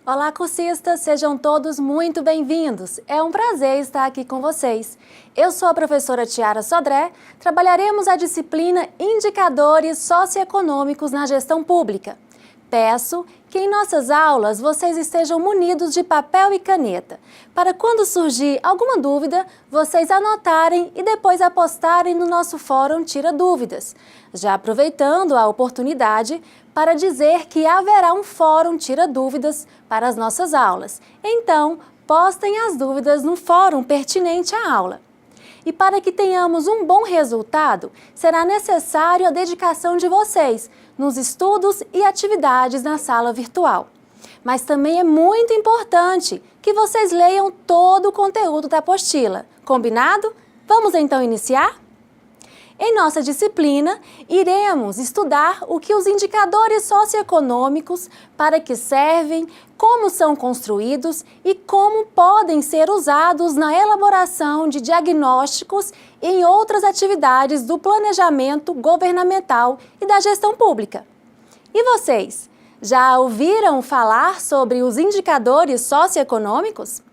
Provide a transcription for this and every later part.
Olá, cursistas! Sejam todos muito bem-vindos. É um prazer estar aqui com vocês. Eu sou a professora Tiara Sodré. Trabalharemos a disciplina Indicadores Socioeconômicos na Gestão Pública. Peço que em nossas aulas vocês estejam munidos de papel e caneta, para quando surgir alguma dúvida, vocês anotarem e depois apostarem no nosso fórum Tira Dúvidas. Já aproveitando a oportunidade para dizer que haverá um fórum Tira Dúvidas para as nossas aulas. Então, postem as dúvidas no fórum pertinente à aula. E para que tenhamos um bom resultado, será necessário a dedicação de vocês nos estudos e atividades na sala virtual. Mas também é muito importante que vocês leiam todo o conteúdo da apostila. Combinado? Vamos então iniciar? Em nossa disciplina, iremos estudar o que os indicadores socioeconômicos, para que servem, como são construídos e como podem ser usados na elaboração de diagnósticos e em outras atividades do planejamento governamental e da gestão pública. E vocês, já ouviram falar sobre os indicadores socioeconômicos?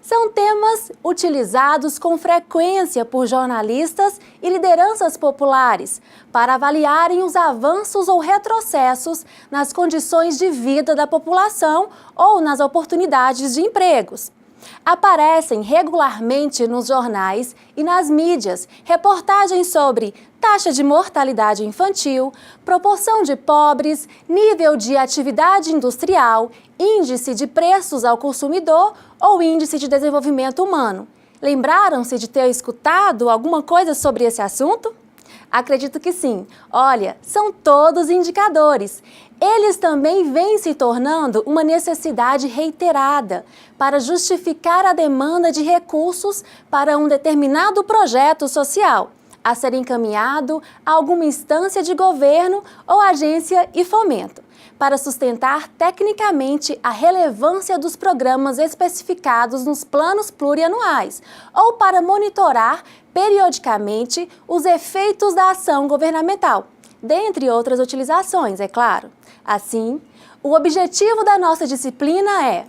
São temas utilizados com frequência por jornalistas e lideranças populares para avaliarem os avanços ou retrocessos nas condições de vida da população ou nas oportunidades de empregos. Aparecem regularmente nos jornais e nas mídias reportagens sobre taxa de mortalidade infantil, proporção de pobres, nível de atividade industrial, índice de preços ao consumidor ou índice de desenvolvimento humano. Lembraram-se de ter escutado alguma coisa sobre esse assunto? Acredito que sim. Olha, são todos indicadores. Eles também vêm se tornando uma necessidade reiterada para justificar a demanda de recursos para um determinado projeto social, a ser encaminhado a alguma instância de governo ou agência e fomento, para sustentar tecnicamente a relevância dos programas especificados nos planos plurianuais ou para monitorar periodicamente os efeitos da ação governamental, dentre outras utilizações, é claro. Assim, o objetivo da nossa disciplina é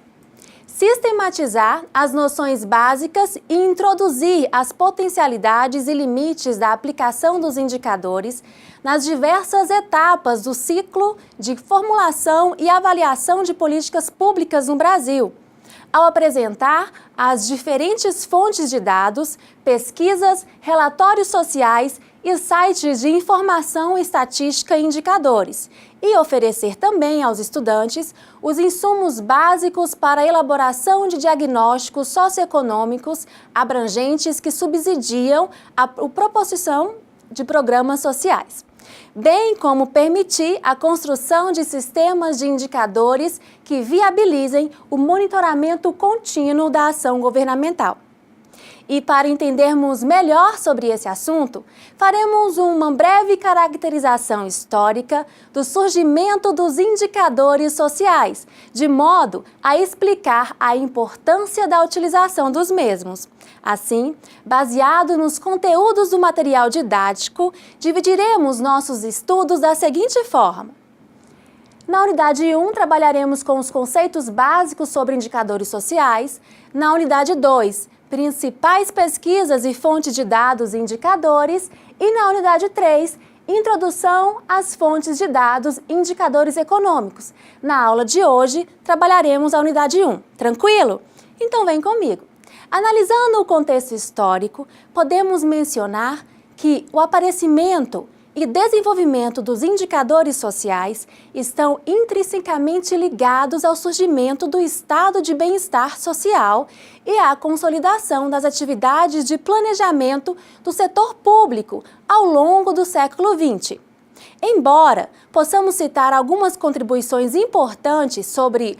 sistematizar as noções básicas e introduzir as potencialidades e limites da aplicação dos indicadores nas diversas etapas do ciclo de formulação e avaliação de políticas públicas no Brasil, ao apresentar as diferentes fontes de dados, pesquisas, relatórios sociais e sites de informação, estatística e indicadores, e oferecer também aos estudantes os insumos básicos para a elaboração de diagnósticos socioeconômicos abrangentes que subsidiam a proposição de programas sociais, bem como permitir a construção de sistemas de indicadores que viabilizem o monitoramento contínuo da ação governamental. E para entendermos melhor sobre esse assunto, faremos uma breve caracterização histórica do surgimento dos indicadores sociais, de modo a explicar a importância da utilização dos mesmos. Assim, baseado nos conteúdos do material didático, dividiremos nossos estudos da seguinte forma. Na unidade 1, trabalharemos com os conceitos básicos sobre indicadores sociais. Na unidade 2, principais pesquisas e fontes de dados e indicadores. E na unidade 3, introdução às fontes de dados e indicadores econômicos. Na aula de hoje, trabalharemos a unidade 1. Tranquilo? Então vem comigo. Analisando o contexto histórico, podemos mencionar que o aparecimento e desenvolvimento dos indicadores sociais estão intrinsecamente ligados ao surgimento do estado de bem-estar social e à consolidação das atividades de planejamento do setor público ao longo do século XX. Embora possamos citar algumas contribuições importantes sobre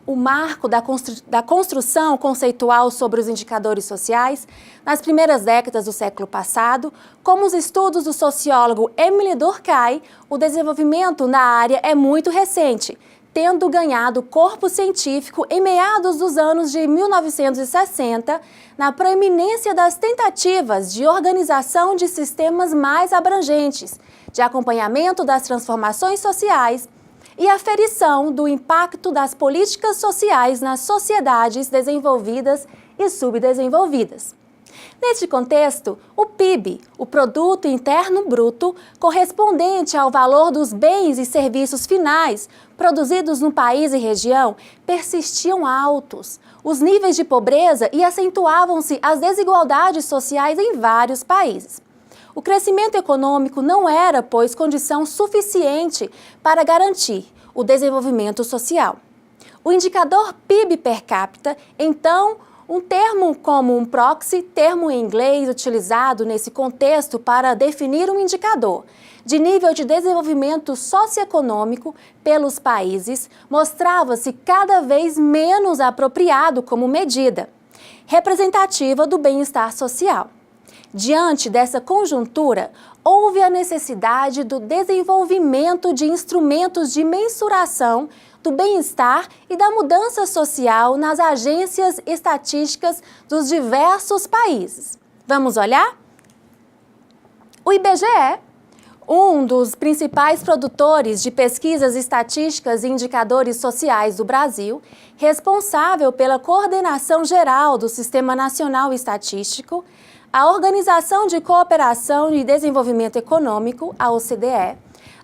o marco da construção conceitual sobre os indicadores sociais nas primeiras décadas do século passado, como os estudos do sociólogo Émile Durkheim, o desenvolvimento na área é muito recente, tendo ganhado corpo científico em meados dos anos de 1960, na proeminência das tentativas de organização de sistemas mais abrangentes, de acompanhamento das transformações sociais e aferição do impacto das políticas sociais nas sociedades desenvolvidas e subdesenvolvidas. Neste contexto, o PIB, o Produto Interno Bruto, correspondente ao valor dos bens e serviços finais produzidos no país e região, persistiam altos, os níveis de pobreza e acentuavam-se as desigualdades sociais em vários países. O crescimento econômico não era, pois, condição suficiente para garantir o desenvolvimento social. O indicador PIB per capita, então, um termo como um proxy, termo em inglês utilizado nesse contexto para definir um indicador de nível de desenvolvimento socioeconômico pelos países, mostrava-se cada vez menos apropriado como medida representativa do bem-estar social. Diante dessa conjuntura, houve a necessidade do desenvolvimento de instrumentos de mensuração do bem-estar e da mudança social nas agências estatísticas dos diversos países. Vamos olhar? O IBGE, um dos principais produtores de pesquisas estatísticas e indicadores sociais do Brasil, responsável pela coordenação geral do Sistema Nacional Estatístico, a Organização de Cooperação e Desenvolvimento Econômico, a OCDE,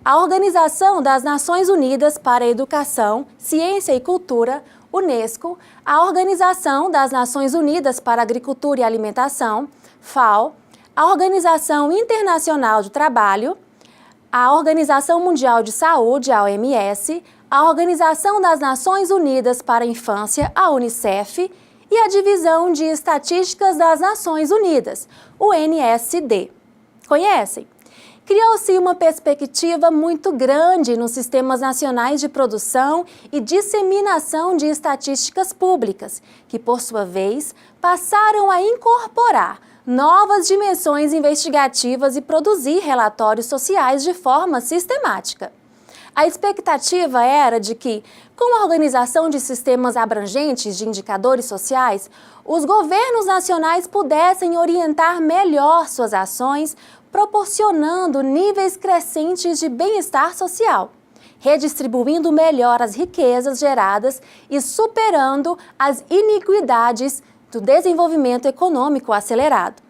a Organização das Nações Unidas para a Educação, Ciência e Cultura, UNESCO, a Organização das Nações Unidas para a Agricultura e Alimentação, FAO, a Organização Internacional do Trabalho, a Organização Mundial de Saúde, a OMS, a Organização das Nações Unidas para a Infância, a UNICEF, e a Divisão de Estatísticas das Nações Unidas, o NSD. Conhecem? Criou-se uma perspectiva muito grande nos sistemas nacionais de produção e disseminação de estatísticas públicas, que, por sua vez, passaram a incorporar novas dimensões investigativas e produzir relatórios sociais de forma sistemática. A expectativa era de que, com a organização de sistemas abrangentes de indicadores sociais, os governos nacionais pudessem orientar melhor suas ações, proporcionando níveis crescentes de bem-estar social, redistribuindo melhor as riquezas geradas e superando as iniquidades do desenvolvimento econômico acelerado.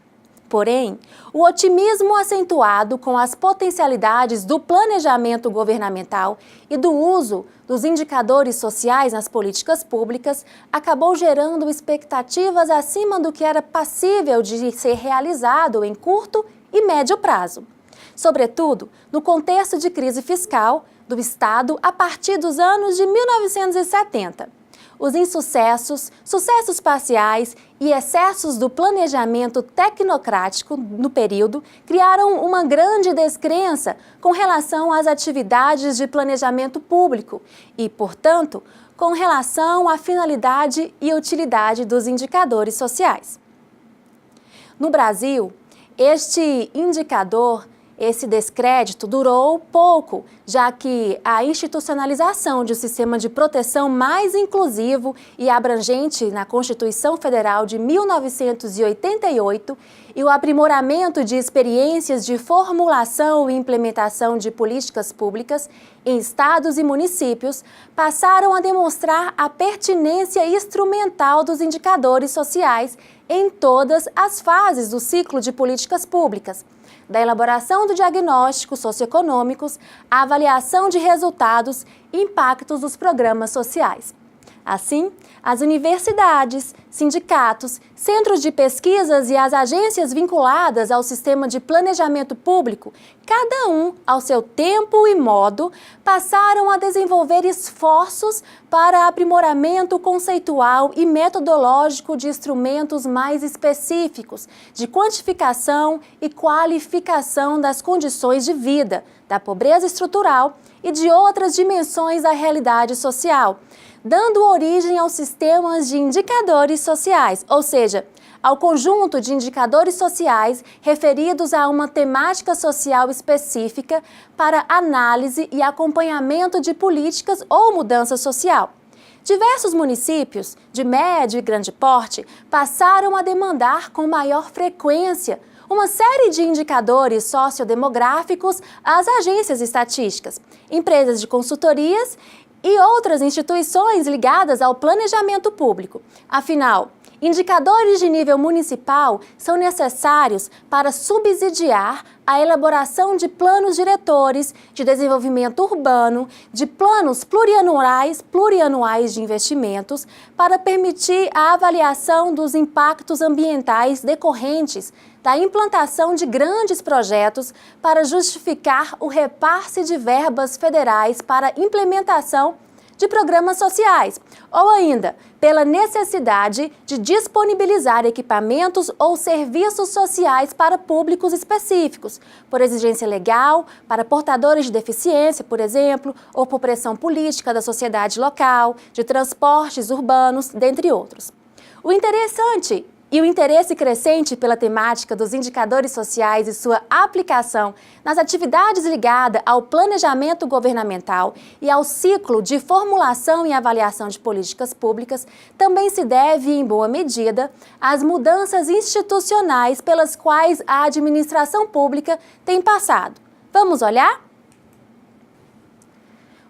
Porém, o otimismo acentuado com as potencialidades do planejamento governamental e do uso dos indicadores sociais nas políticas públicas acabou gerando expectativas acima do que era passível de ser realizado em curto e médio prazo, sobretudo no contexto de crise fiscal do Estado a partir dos anos de 1970. Os insucessos, sucessos parciais e excessos do planejamento tecnocrático no período criaram uma grande descrença com relação às atividades de planejamento público e, portanto, com relação à finalidade e utilidade dos indicadores sociais. No Brasil, este indicador, esse descrédito durou pouco, já que a institucionalização de um sistema de proteção mais inclusivo e abrangente na Constituição Federal de 1988 e o aprimoramento de experiências de formulação e implementação de políticas públicas em estados e municípios passaram a demonstrar a pertinência instrumental dos indicadores sociais em todas as fases do ciclo de políticas públicas, da elaboração do diagnóstico socioeconômicos, à avaliação de resultados e impactos dos programas sociais. Assim, as universidades, sindicatos, centros de pesquisas e as agências vinculadas ao sistema de planejamento público, cada um ao seu tempo e modo, passaram a desenvolver esforços para aprimoramento conceitual e metodológico de instrumentos mais específicos de quantificação e qualificação das condições de vida, da pobreza estrutural e de outras dimensões da realidade social, dando origem aos sistemas de indicadores sociais, ou seja, ao conjunto de indicadores sociais referidos a uma temática social específica para análise e acompanhamento de políticas ou mudança social. Diversos municípios, de médio e grande porte, passaram a demandar com maior frequência uma série de indicadores sociodemográficos às agências estatísticas, empresas de consultorias e outras instituições ligadas ao planejamento público. Afinal, indicadores de nível municipal são necessários para subsidiar a elaboração de planos diretores de desenvolvimento urbano, de planos plurianuais de investimentos, para permitir a avaliação dos impactos ambientais decorrentes da implantação de grandes projetos para justificar o repasse de verbas federais para implementação de programas sociais, ou ainda pela necessidade de disponibilizar equipamentos ou serviços sociais para públicos específicos, por exigência legal, para portadores de deficiência, por exemplo, ou por pressão política da sociedade local, de transportes urbanos, dentre outros. O interesse crescente pela temática dos indicadores sociais e sua aplicação nas atividades ligadas ao planejamento governamental e ao ciclo de formulação e avaliação de políticas públicas também se deve, em boa medida, às mudanças institucionais pelas quais a administração pública tem passado. Vamos olhar?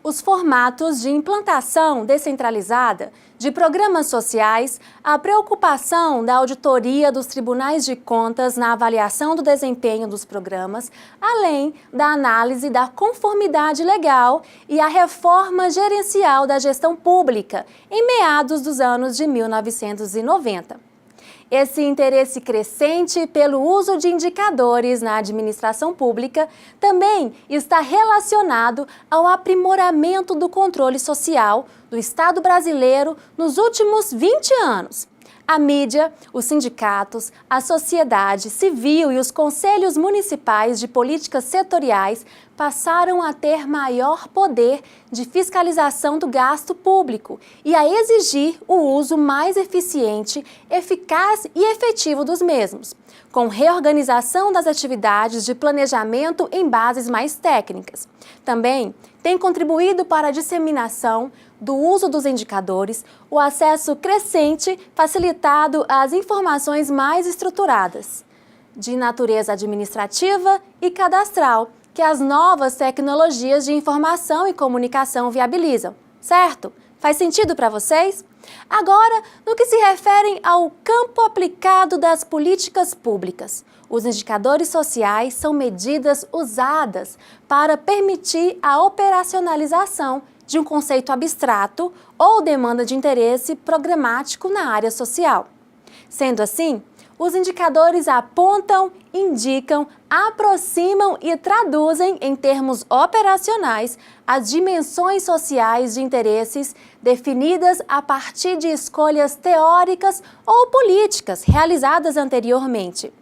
Os formatos de implantação descentralizada de programas sociais, a preocupação da auditoria dos tribunais de contas na avaliação do desempenho dos programas, além da análise da conformidade legal e a reforma gerencial da gestão pública em meados dos anos de 1990. Esse interesse crescente pelo uso de indicadores na administração pública também está relacionado ao aprimoramento do controle social do Estado brasileiro nos últimos 20 anos. A mídia, os sindicatos, a sociedade civil e os conselhos municipais de políticas setoriais passaram a ter maior poder de fiscalização do gasto público e a exigir o uso mais eficiente, eficaz e efetivo dos mesmos, com reorganização das atividades de planejamento em bases mais técnicas. Também tem contribuído para a disseminação do uso dos indicadores, o acesso crescente facilitado às informações mais estruturadas, de natureza administrativa e cadastral, que as novas tecnologias de informação e comunicação viabilizam, certo? Faz sentido para vocês? Agora, no que se refere ao campo aplicado das políticas públicas, os indicadores sociais são medidas usadas para permitir a operacionalização de um conceito abstrato ou demanda de interesse programático na área social. Sendo assim, os indicadores apontam, indicam, aproximam e traduzem em termos operacionais as dimensões sociais de interesses definidas a partir de escolhas teóricas ou políticas realizadas anteriormente.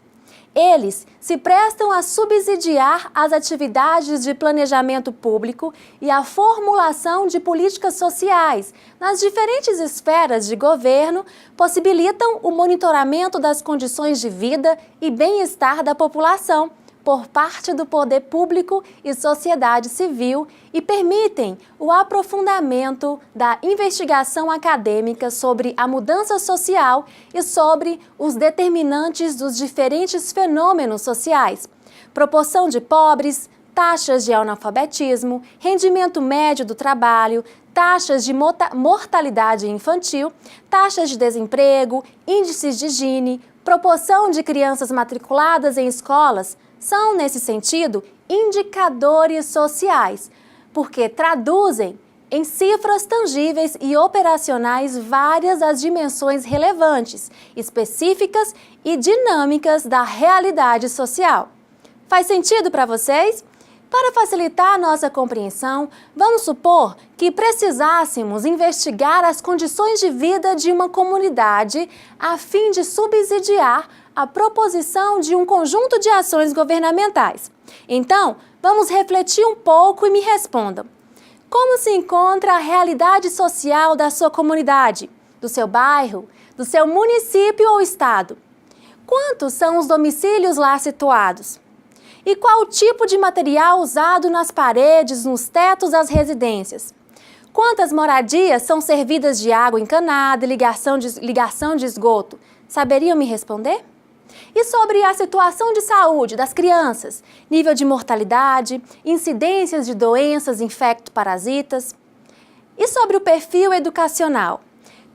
Eles se prestam a subsidiar as atividades de planejamento público e a formulação de políticas sociais nas diferentes esferas de governo, possibilitam o monitoramento das condições de vida e bem-estar da população por parte do poder público e sociedade civil e permitem o aprofundamento da investigação acadêmica sobre a mudança social e sobre os determinantes dos diferentes fenômenos sociais, proporção de pobres, taxas de analfabetismo, rendimento médio do trabalho, taxas de mortalidade infantil, taxas de desemprego, índices de Gini, proporção de crianças matriculadas em escolas, são, nesse sentido, indicadores sociais, porque traduzem em cifras tangíveis e operacionais várias as dimensões relevantes, específicas e dinâmicas da realidade social. Faz sentido para vocês? Para facilitar a nossa compreensão, vamos supor que precisássemos investigar as condições de vida de uma comunidade a fim de subsidiar a proposição de um conjunto de ações governamentais. Então, vamos refletir um pouco e me respondam. Como se encontra a realidade social da sua comunidade, do seu bairro, do seu município ou estado? Quantos são os domicílios lá situados? E qual o tipo de material usado nas paredes, nos tetos das residências? Quantas moradias são servidas de água encanada e ligação de esgoto? Saberiam me responder? E sobre a situação de saúde das crianças, nível de mortalidade, incidências de doenças infecto-parasitas. E sobre o perfil educacional,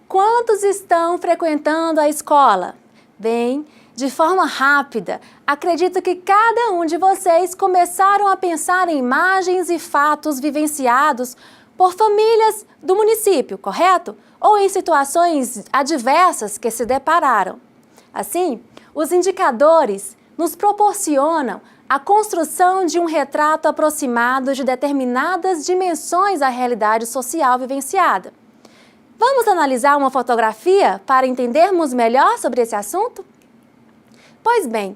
quantos estão frequentando a escola? Bem, de forma rápida, acredito que cada um de vocês começaram a pensar em imagens e fatos vivenciados por famílias do município, correto? Ou em situações adversas que se depararam. Assim, os indicadores nos proporcionam a construção de um retrato aproximado de determinadas dimensões da realidade social vivenciada. Vamos analisar uma fotografia para entendermos melhor sobre esse assunto? Pois bem,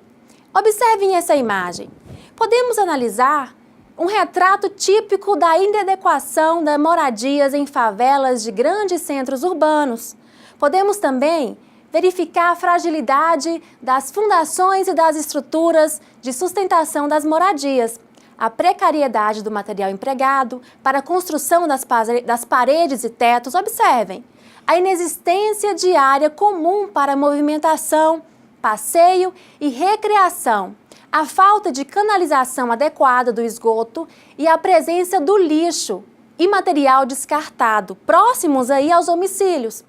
observem essa imagem. Podemos analisar um retrato típico da inadequação das moradias em favelas de grandes centros urbanos. Podemos também verificar a fragilidade das fundações e das estruturas de sustentação das moradias, a precariedade do material empregado para a construção das paredes e tetos. Observem, a inexistência de área comum para movimentação, passeio e recreação, a falta de canalização adequada do esgoto e a presença do lixo e material descartado próximos aí aos domicílios.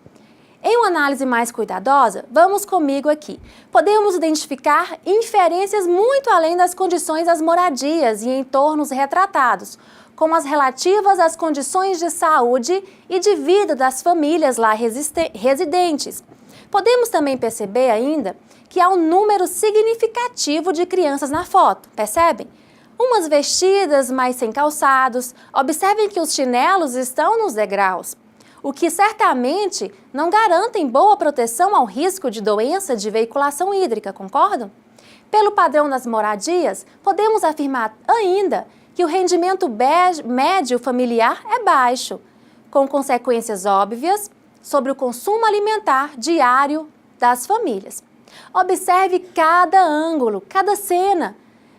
Em uma análise mais cuidadosa, vamos comigo aqui. Podemos identificar inferências muito além das condições das moradias e entornos retratados, como as relativas às condições de saúde e de vida das famílias lá residentes. Podemos também perceber ainda que há um número significativo de crianças na foto, percebem? Umas vestidas, mas sem calçados. Observem que os chinelos estão nos degraus, o que certamente não garantem boa proteção ao risco de doença de veiculação hídrica, concordam? Pelo padrão das moradias, podemos afirmar ainda que o rendimento médio familiar é baixo, com consequências óbvias sobre o consumo alimentar diário das famílias. Observe cada ângulo, cada cena,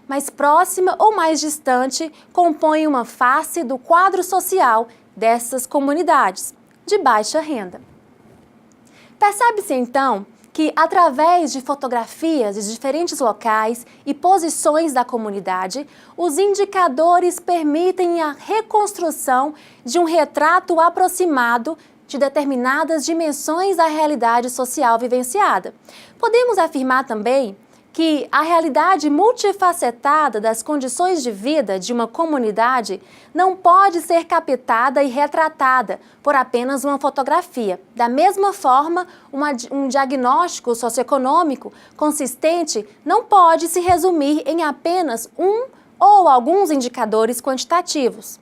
mais próxima ou mais distante, compõe uma face do quadro social dessas comunidades de baixa renda. Percebe-se então que, através de fotografias de diferentes locais e posições da comunidade, os indicadores permitem a reconstrução de um retrato aproximado de determinadas dimensões da realidade social vivenciada. Podemos afirmar também que a realidade multifacetada das condições de vida de uma comunidade não pode ser captada e retratada por apenas uma fotografia. Da mesma forma, um diagnóstico socioeconômico consistente não pode se resumir em apenas um ou alguns indicadores quantitativos.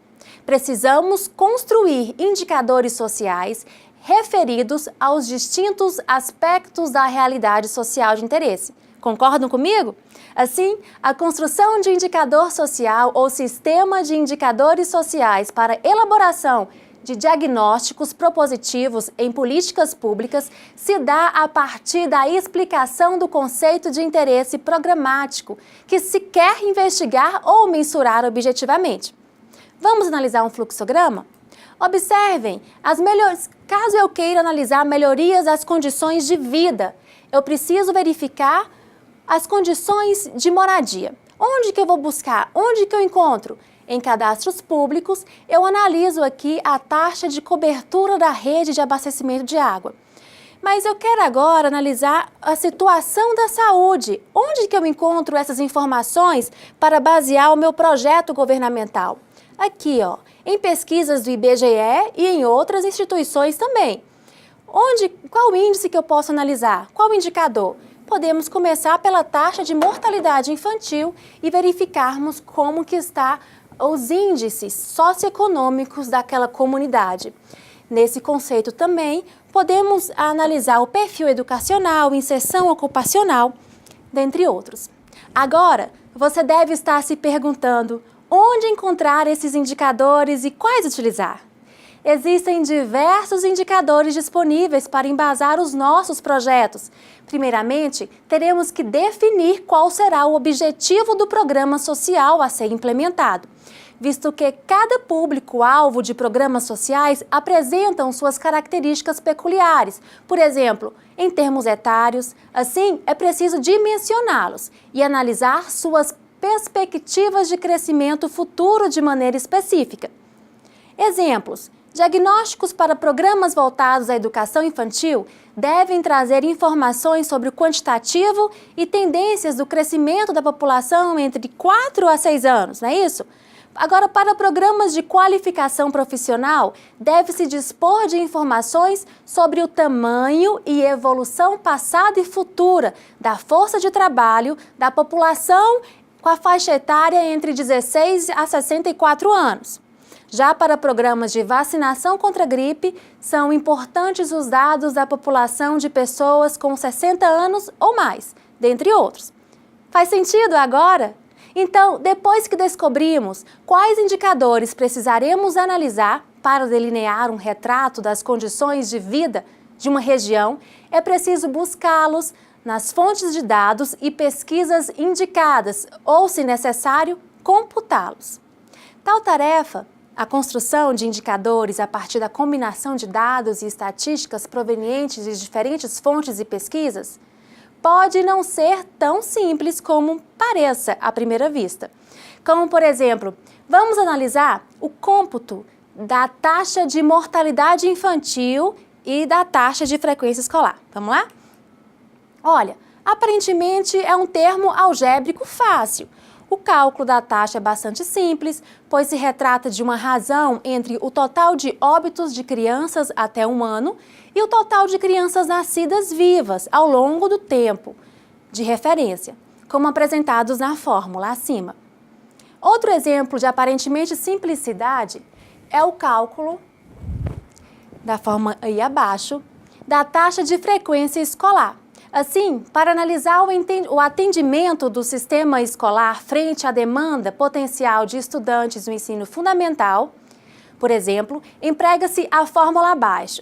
Precisamos construir indicadores sociais referidos aos distintos aspectos da realidade social de interesse. Concordam comigo? Assim, a construção de indicador social ou sistema de indicadores sociais para elaboração de diagnósticos propositivos em políticas públicas se dá a partir da explicação do conceito de interesse programático, que se quer investigar ou mensurar objetivamente. Vamos analisar um fluxograma? Observem, caso eu queira analisar melhorias das condições de vida, eu preciso verificar as condições de moradia. Onde que eu vou buscar? Onde que eu encontro? Em cadastros públicos, eu analiso aqui a taxa de cobertura da rede de abastecimento de água. Mas eu quero agora analisar a situação da saúde. Onde que eu encontro essas informações para basear o meu projeto governamental? Aqui, ó, em pesquisas do IBGE e em outras instituições também. Qual índice que eu posso analisar? Qual indicador? Podemos começar pela taxa de mortalidade infantil e verificarmos como que está os índices socioeconômicos daquela comunidade. Nesse conceito também, podemos analisar o perfil educacional, inserção ocupacional, dentre outros. Agora, você deve estar se perguntando onde encontrar esses indicadores e quais utilizar. Existem diversos indicadores disponíveis para embasar os nossos projetos. Primeiramente, teremos que definir qual será o objetivo do programa social a ser implementado. visto que cada público-alvo de programas sociais apresentam suas características peculiares, por exemplo, em termos etários. Assim, é preciso dimensioná-los e analisar suas perspectivas de crescimento futuro de maneira específica. Exemplos: diagnósticos para programas voltados à educação infantil devem trazer informações sobre o quantitativo e tendências do crescimento da população entre 4 a 6 anos, não é isso? Agora, para programas de qualificação profissional, deve-se dispor de informações sobre o tamanho e evolução passada e futura da força de trabalho da população com a faixa etária entre 16 a 64 anos. Já para programas de vacinação contra a gripe, são importantes os dados da população de pessoas com 60 anos ou mais, dentre outros. Faz sentido agora? Então, depois que descobrimos quais indicadores precisaremos analisar para delinear um retrato das condições de vida de uma região, é preciso buscá-los nas fontes de dados e pesquisas indicadas ou, se necessário, computá-los. Tal tarefa, a construção de indicadores a partir da combinação de dados e estatísticas provenientes de diferentes fontes e pesquisas, pode não ser tão simples como pareça à primeira vista. Como, por exemplo, vamos analisar o cômputo da taxa de mortalidade infantil e da taxa de frequência escolar. Vamos lá? Olha, aparentemente é um termo algébrico fácil. O cálculo da taxa é bastante simples, pois se retrata de uma razão entre o total de óbitos de crianças até 1 ano e o total de crianças nascidas vivas ao longo do tempo de referência, como apresentados na fórmula acima. Outro exemplo de aparentemente simplicidade é o cálculo, da forma aí abaixo, da taxa de frequência escolar. Assim, para analisar o atendimento do sistema escolar frente à demanda potencial de estudantes no ensino fundamental, por exemplo, emprega-se a fórmula abaixo,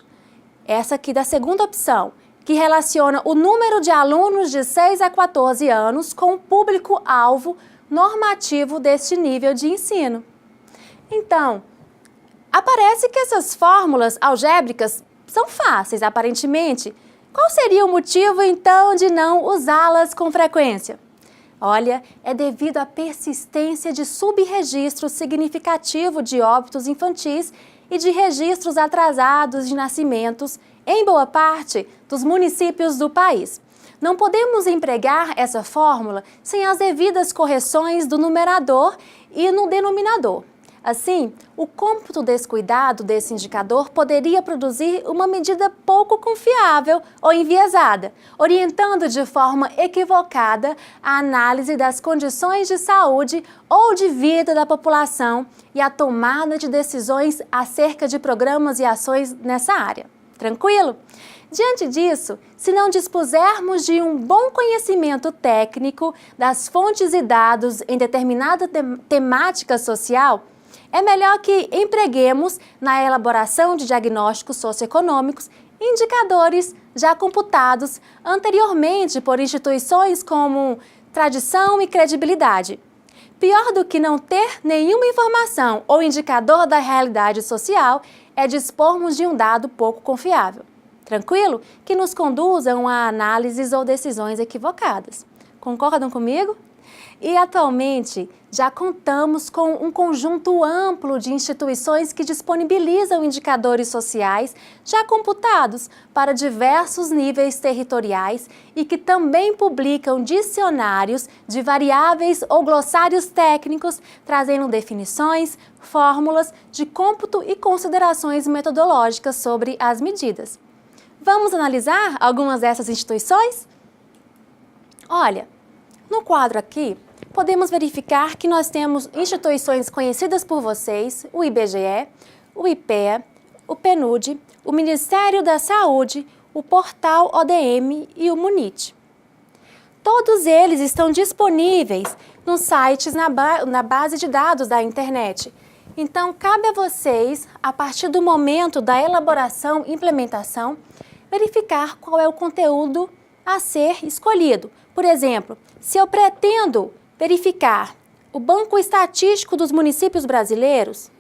essa aqui da segunda opção, que relaciona o número de alunos de 6 a 14 anos com o público-alvo normativo deste nível de ensino. Então, aparece que essas fórmulas algébricas são fáceis, aparentemente. Qual seria o motivo, então, de não usá-las com frequência? Olha, é devido à persistência de subregistro significativo de óbitos infantis e de registros atrasados de nascimentos em boa parte dos municípios do país. Não podemos empregar essa fórmula sem as devidas correções do numerador e no denominador. Assim, o cômputo descuidado desse indicador poderia produzir uma medida pouco confiável ou enviesada, orientando de forma equivocada a análise das condições de saúde ou de vida da população e a tomada de decisões acerca de programas e ações nessa área. Tranquilo? Diante disso, se não dispusermos de um bom conhecimento técnico das fontes e dados em determinada temática social, é melhor que empreguemos na elaboração de diagnósticos socioeconômicos indicadores já computados anteriormente por instituições como tradição e credibilidade. Pior do que não ter nenhuma informação ou indicador da realidade social é dispormos de um dado pouco confiável. Tranquilo? Que nos conduzam a análises ou decisões equivocadas. Concordam comigo? E atualmente já contamos com um conjunto amplo de instituições que disponibilizam indicadores sociais já computados para diversos níveis territoriais e que também publicam dicionários de variáveis ou glossários técnicos, trazendo definições, fórmulas de cômputo e considerações metodológicas sobre as medidas. Vamos analisar algumas dessas instituições? Olha, no quadro aqui, podemos verificar que nós temos instituições conhecidas por vocês, o IBGE, o IPEA, o PNUD, o Ministério da Saúde, o portal ODM e o MUNIT. Todos eles estão disponíveis nos sites na base de dados da internet. Então, cabe a vocês, a partir do momento da elaboração e implementação, verificar qual é o conteúdo a ser escolhido. Por exemplo, se eu pretendo verificar o Banco Estatístico dos Municípios Brasileiros,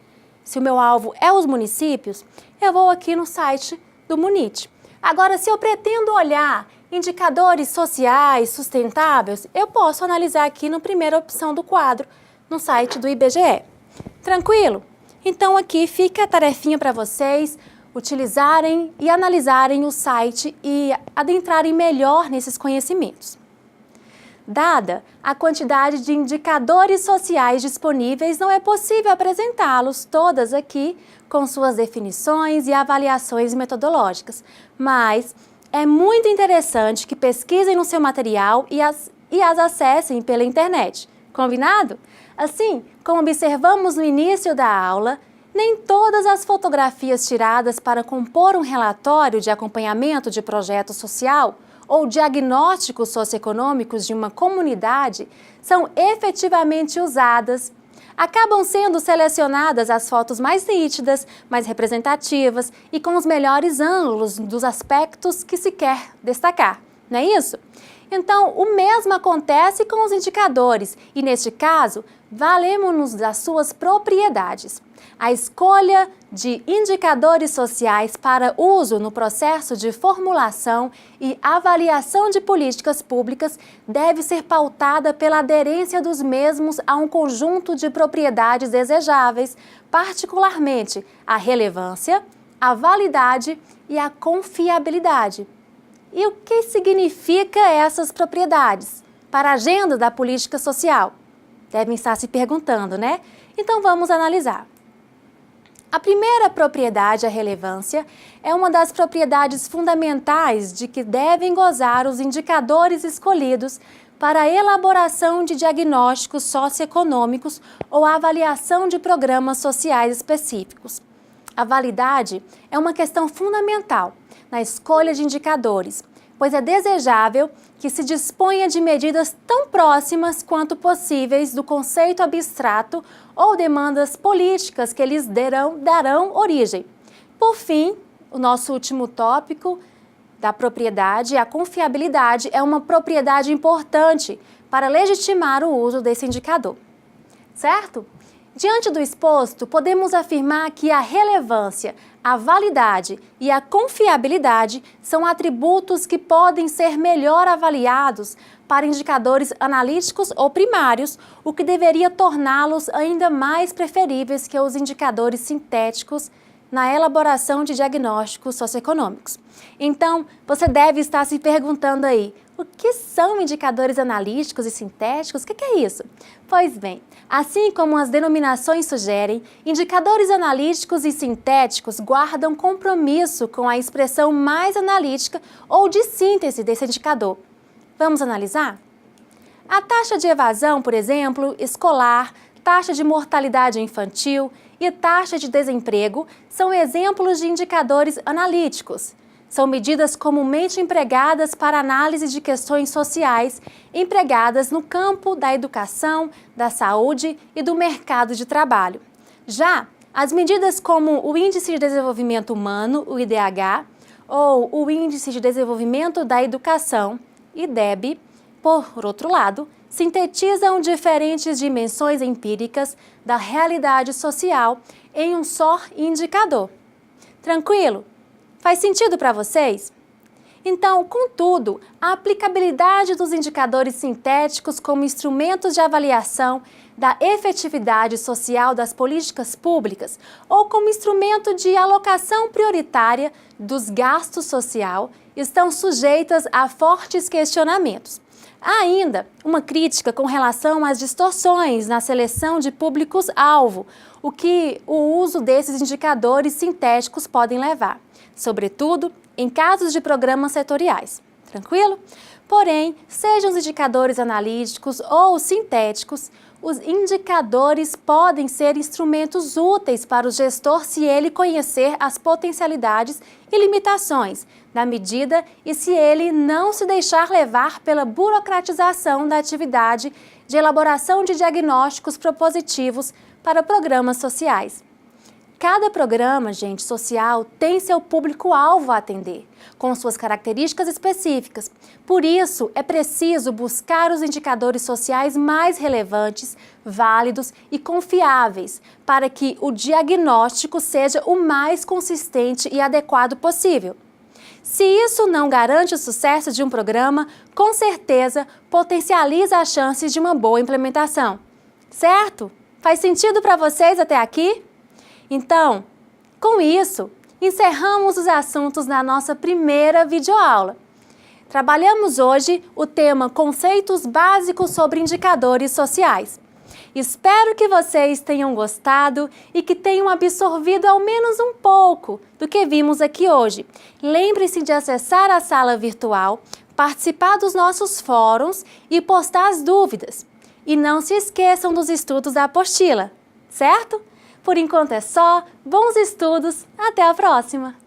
se o meu alvo é os municípios, eu vou aqui no site do Munit. Agora, se eu pretendo olhar indicadores sociais sustentáveis, eu posso analisar aqui na primeira opção do quadro, no site do IBGE. Tranquilo? Então aqui fica a tarefinha para vocês utilizarem e analisarem o site e adentrarem melhor nesses conhecimentos. Dada a quantidade de indicadores sociais disponíveis, não é possível apresentá-los todas aqui com suas definições e avaliações metodológicas, mas é muito interessante que pesquisem no seu material e as acessem pela internet. Combinado? Assim, como observamos no início da aula, nem todas as fotografias tiradas para compor um relatório de acompanhamento de projeto social ou diagnósticos socioeconômicos de uma comunidade são efetivamente usadas. Acabam sendo selecionadas as fotos mais nítidas, mais representativas e com os melhores ângulos dos aspectos que se quer destacar, não é isso? Então, o mesmo acontece com os indicadores e, neste caso, valemos-nos das suas propriedades. A escolha de indicadores sociais para uso no processo de formulação e avaliação de políticas públicas deve ser pautada pela aderência dos mesmos a um conjunto de propriedades desejáveis, particularmente a relevância, a validade e a confiabilidade. E o que significa essas propriedades para a agenda da política social? Devem estar se perguntando, né? Então vamos analisar. A primeira propriedade, a relevância, é uma das propriedades fundamentais de que devem gozar os indicadores escolhidos para a elaboração de diagnósticos socioeconômicos ou a avaliação de programas sociais específicos. A validade é uma questão fundamental na escolha de indicadores, pois é desejável que se disponha de medidas tão próximas quanto possíveis do conceito abstrato ou demandas políticas que lhes darão origem. Por fim, o nosso último tópico da propriedade, a confiabilidade, é uma propriedade importante para legitimar o uso desse indicador. Certo? Diante do exposto, podemos afirmar que a relevância, a validade e a confiabilidade são atributos que podem ser melhor avaliados para indicadores analíticos ou primários, o que deveria torná-los ainda mais preferíveis que os indicadores sintéticos na elaboração de diagnósticos socioeconômicos. Então, você deve estar se perguntando aí, o que são indicadores analíticos e sintéticos? O que é isso? Pois bem, assim como as denominações sugerem, indicadores analíticos e sintéticos guardam compromisso com a expressão mais analítica ou de síntese desse indicador. Vamos analisar? A taxa de evasão, por exemplo, escolar, taxa de mortalidade infantil e taxa de desemprego são exemplos de indicadores analíticos. São medidas comumente empregadas para análise de questões sociais empregadas no campo da educação, da saúde e do mercado de trabalho. Já as medidas como o Índice de Desenvolvimento Humano, o IDH, ou o Índice de Desenvolvimento da Educação, IDEB, por outro lado, sintetizam diferentes dimensões empíricas da realidade social em um só indicador. Tranquilo? Faz sentido para vocês? Então, contudo, a aplicabilidade dos indicadores sintéticos como instrumentos de avaliação da efetividade social das políticas públicas ou como instrumento de alocação prioritária dos gastos social estão sujeitas a fortes questionamentos. Há ainda uma crítica com relação às distorções na seleção de públicos-alvo, o que o uso desses indicadores sintéticos podem levar, sobretudo em casos de programas setoriais. Tranquilo? Porém, sejam os indicadores analíticos ou sintéticos, os indicadores podem ser instrumentos úteis para o gestor se ele conhecer as potencialidades e limitações da medida e se ele não se deixar levar pela burocratização da atividade de elaboração de diagnósticos propositivos para programas sociais. Cada programa, gente, social tem seu público-alvo a atender, com suas características específicas. Por isso, é preciso buscar os indicadores sociais mais relevantes, válidos e confiáveis, para que o diagnóstico seja o mais consistente e adequado possível. Se isso não garante o sucesso de um programa, com certeza potencializa as chances de uma boa implementação. Certo? Faz sentido para vocês até aqui? Então, com isso, encerramos os assuntos da nossa primeira videoaula. Trabalhamos hoje o tema Conceitos Básicos sobre Indicadores Sociais. Espero que vocês tenham gostado e que tenham absorvido ao menos um pouco do que vimos aqui hoje. Lembre-se de acessar a sala virtual, participar dos nossos fóruns e postar as dúvidas. E não se esqueçam dos estudos da apostila, certo? Por enquanto é só, bons estudos, até a próxima!